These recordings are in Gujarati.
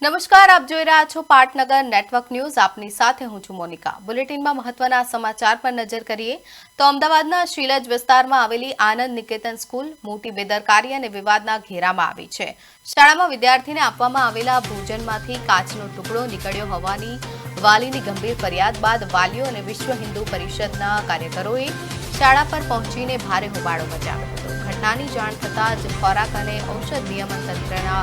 નમસ્કાર, આપ જોઈ રહ્યા છો પાટનગર નેટવર્ક ન્યૂઝ. આપની સાથે હું છું મોનિકા. બુલેટિનમાં મહત્વના સમાચાર પર નજર કરીએ તો અમદાવાદના શીલજ વિસ્તારમાં આવેલી આનંદ નિકેતન સ્કૂલ મોટી બેદરકારી અને વિવાદના ઘેરામાં આવી છે. શાળામાં વિદ્યાર્થીને આપવામાં આવેલા ભોજનમાંથી કાચનો ટુકડો નીકળ્યો હોવાની વાલીની ગંભીર ફરિયાદ બાદ વાલીઓ અને વિશ્વ હિન્દુ પરિષદના કાર્યકરોએ શાળા પર પહોંચીને ભારે હોબાળો મચાવ્યો હતો. ઘટનાની જાણ થતાં જ ખોરાક અને ઔષધ નિયમન તંત્રના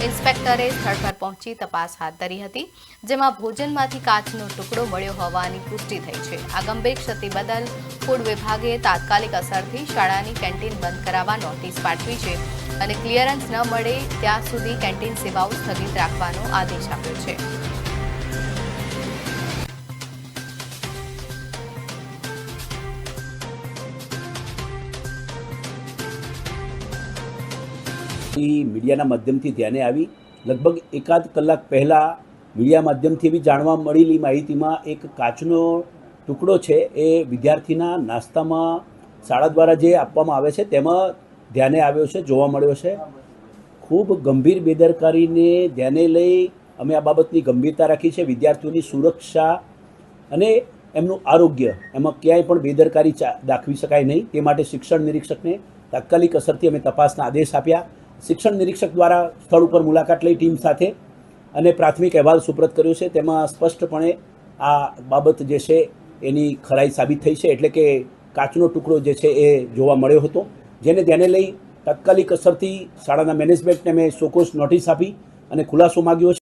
ઇન્સ્પેક્ટરે સ્થળ પર પહોંચી તપાસ હાથ ધરી હતી, જેમાં ભોજનમાંથી કાચનો ટુકડો મળ્યો હોવાની પુષ્ટિ થઈ છે. આ ગંભીર ક્ષતિ બદલ ફૂડ વિભાગે તાત્કાલિક અસરથી શાળાની કેન્ટીન બંધ કરાવવા નોટિસ પાઠવી છે અને ક્લિયરન્સ ન મળે ત્યાં સુધી કેન્ટીન સેવાઓ સ્થગિત રાખવાનો આદેશ આપ્યો છે. મીડિયાના માધ્યમથી ધ્યાને આવી. લગભગ એકાદ કલાક પહેલાં મીડિયા માધ્યમથી બી જાણવા મળેલી માહિતીમાં એક કાચનો ટુકડો છે એ વિદ્યાર્થીના નાસ્તામાં શાળા દ્વારા જે આપવામાં આવે છે તેમાં ધ્યાને આવ્યો છે, જોવા મળ્યો છે. ખૂબ ગંભીર બેદરકારીને ધ્યાને લઈ અમે આ બાબતની ગંભીરતા રાખી છે. વિદ્યાર્થીઓની સુરક્ષા અને એમનું આરોગ્ય એમાં ક્યાંય પણ બેદરકારી દાખવી શકાય નહીં. તે માટે શિક્ષણ નિરીક્ષકને તાત્કાલિક અસરથી અમે તપાસના આદેશ આપ્યા. શિક્ષણ નિરીક્ષક દ્વારા સ્થળ ઉપર મુલાકાત લઈ ટીમ સાથે અને પ્રાથમિક અહેવાલ સુપ્રત કર્યો છે. તેમાં સ્પષ્ટપણે આ બાબત જે છે એની ખરાઈ સાબિત થઈ છે. એટલે કે કાચનો ટુકડો જે છે એ જોવા મળ્યો હતો, જેને ધ્યાને લઈ તાત્કાલિક અસરથી શાળાના મેનેજમેન્ટને મેં સોકોસ નોટિસ આપી અને ખુલાસો માગ્યો છે.